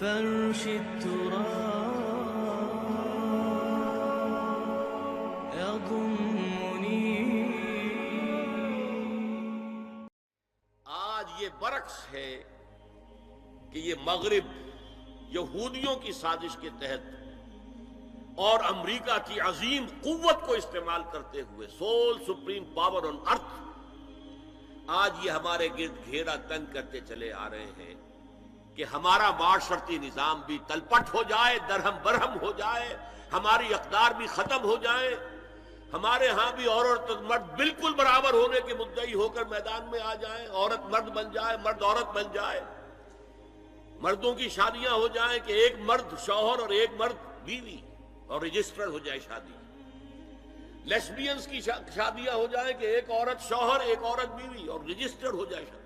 فرش التراب يضمني. آج یہ برعکس ہے کہ یہ مغرب یہودیوں کی سازش کے تحت اور امریکہ کی عظیم قوت کو استعمال کرتے ہوئے سول سپریم پاور آن ارتھ آج یہ ہمارے گرد گھیرا تنگ کرتے چلے آ رہے ہیں کہ ہمارا معاشرتی نظام بھی تلپٹ ہو جائے، درہم برہم ہو جائے، ہماری اقدار بھی ختم ہو جائے، ہمارے ہاں بھی عورت اور مرد بالکل برابر ہونے کے مدعی ہو کر میدان میں آ جائیں، عورت مرد بن جائے، مرد عورت بن جائے، مردوں کی شادیاں ہو جائیں کہ ایک مرد شوہر اور ایک مرد بیوی اور رجسٹر ہو جائے شادی، لیسبینز کی شادیاں ہو جائیں کہ ایک عورت شوہر ایک عورت بیوی اور رجسٹر ہو جائے شادی.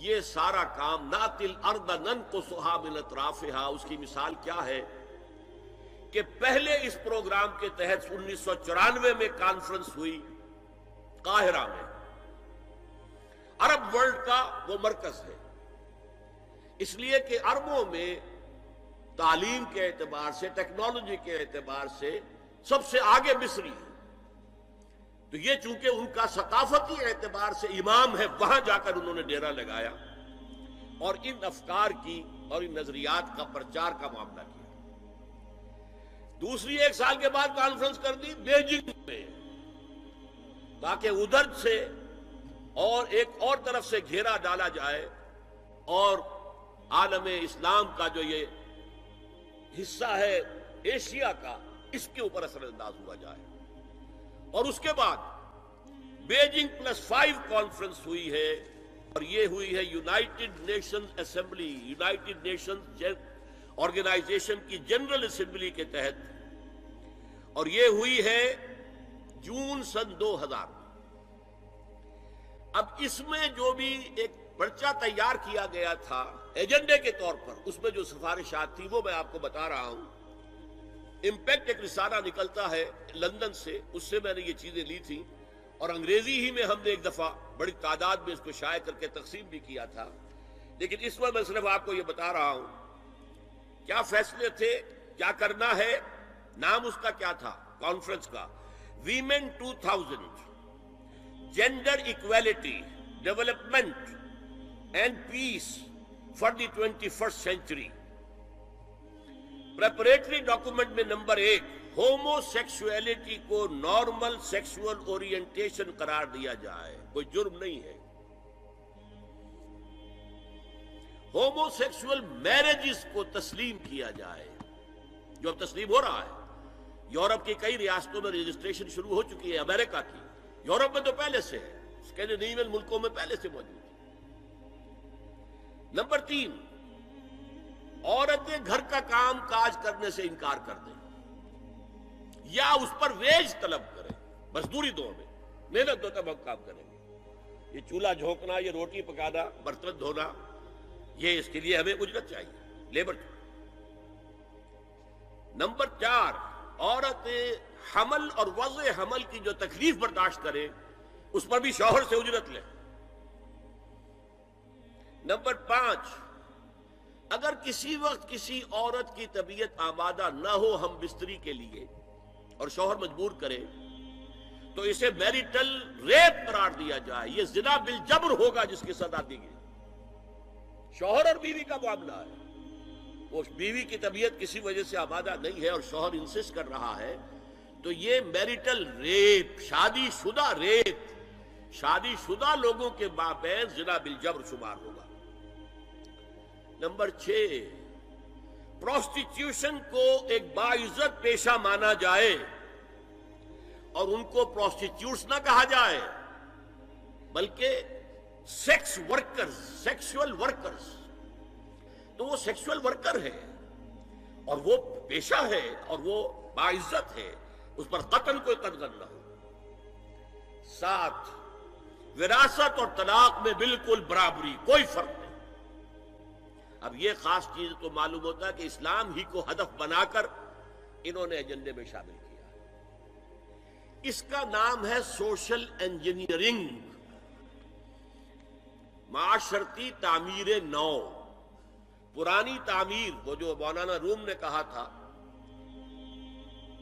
یہ سارا کام نَأْتِي الْأَرْضَ نَنْقُصُهَا مِنْ أَطْرَافِهَا. اس کی مثال کیا ہے کہ پہلے اس پروگرام کے تحت 1994 میں کانفرنس ہوئی قاہرہ میں، عرب ورلڈ کا وہ مرکز ہے، اس لیے کہ عربوں میں تعلیم کے اعتبار سے، ٹیکنالوجی کے اعتبار سے سب سے آگے مصری ہے. تو یہ چونکہ ان کا ثقافتی اعتبار سے امام ہے، وہاں جا کر انہوں نے ڈیرا لگایا اور ان افکار کی اور ان نظریات کا پرچار کا معاملہ کیا. دوسری ایک سال کے بعد کانفرنس کر دی بیجنگ میں، تاکہ ادھر سے اور ایک اور طرف سے گھیرا ڈالا جائے اور عالم اسلام کا جو یہ حصہ ہے ایشیا کا، اس کے اوپر اثر انداز ہوا جائے. اور اس کے بعد بیجنگ +5 کانفرنس ہوئی ہے، اور یہ ہوئی ہے United Nations Assembly, United Nations Organization کی جنرل اسمبلی کے تحت، اور یہ ہوئی ہے جون سن 2000. اب اس میں جو بھی ایک پرچہ تیار کیا گیا تھا ایجنڈے کے طور پر، اس میں جو سفارشات تھی وہ میں آپ کو بتا رہا ہوں. امپیکٹ ایک رسالہ نکلتا ہے لندن سے، اس سے میں نے یہ چیزیں لی تھی، اور انگریزی ہی میں ہم نے ایک دفعہ بڑی تعداد میں اس کو شائع کر کے تقسیم بھی کیا تھا. لیکن اس میں صرف آپ کو یہ بتا رہا ہوں کیا فیصلے تھے، کیا کرنا ہے. نام اس کا کیا تھا کانفرنس کا؟ Women 2000 gender equality, development and peace for the 21st century. Preparatory document میں نمبر 1 ہومو سیکسولیٹی کو نارمل سیکسول اورینٹیشن قرار دیا جائے، کوئی جرم نہیں ہے. ہومو سیکسول میرجز کو تسلیم کیا جائے، جو اب تسلیم ہو رہا ہے. یورپ کی کئی ریاستوں میں رجسٹریشن شروع ہو چکی ہے، امریکہ کی، یورپ میں تو پہلے سے ہے، اسکینڈینیوین ملکوں میں پہلے سے موجود ہے. نمبر 3 عورتیں گھر کا کام کاج کرنے سے انکار کر دیں یا اس پر ویج طلب کریں، مزدوری دو ہمیں، محنت دو تب ہم کام کریں گے. یہ چولہا جھونکنا، یہ روٹی پکانا، برتن دھونا، یہ اس کے لیے ہمیں اجرت چاہیے، لیبر چاہیے. نمبر 4 عورتیں حمل اور وضع حمل کی جو تکلیف برداشت کریں اس پر بھی شوہر سے اجرت لیں. نمبر 5 اگر کسی وقت کسی عورت کی طبیعت آمادہ نہ ہو ہم بستری کے لیے اور شوہر مجبور کرے تو اسے میریٹل ریپ قرار دیا جائے. یہ زنا بالجبر ہوگا جس کی سزا دی گئی. شوہر اور بیوی کا معاملہ ہے، وہ بیوی کی طبیعت کسی وجہ سے آمادہ نہیں ہے اور شوہر انسسٹ کر رہا ہے تو یہ میریٹل ریپ، شادی شدہ ریپ، شادی شدہ لوگوں کے مابین زنا بالجبر شمار ہوگا. نمبر 6 پروسٹیٹیوشن کو ایک باعزت پیشہ مانا جائے اور ان کو پروسٹیٹیوٹس نہ کہا جائے بلکہ سیکس ورکرز، سیکسول ورکرز. تو وہ سیکسول ورکر ہے اور وہ پیشہ ہے اور وہ باعزت ہے، اس پر قتل کوئی قدغن نہ ہو. 7 وراثت اور طلاق میں بالکل برابری، کوئی فرق نہیں. اب یہ خاص چیز تو معلوم ہوتا ہے کہ اسلام ہی کو ہدف بنا کر انہوں نے ایجنڈے میں شامل کیا. اس کا نام ہے سوشل انجینئرنگ، معاشرتی تعمیر نو. پرانی تعمیر، وہ جو مولانا روم نے کہا تھا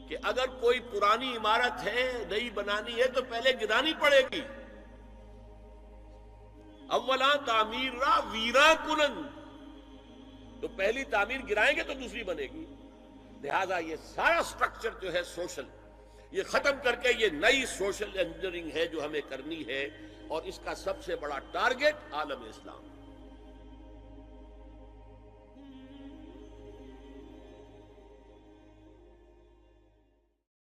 کہ اگر کوئی پرانی عمارت ہے نئی بنانی ہے تو پہلے گرانی پڑے گی. اولا تعمیر را ویرا کنن، تو پہلی تعمیر گرائیں گے تو دوسری بنے گی. لہذا یہ سارا سٹرکچر جو ہے سوشل، یہ ختم کر کے یہ نئی سوشل انجینئرنگ ہے جو ہمیں کرنی ہے، اور اس کا سب سے بڑا ٹارگٹ عالم اسلام.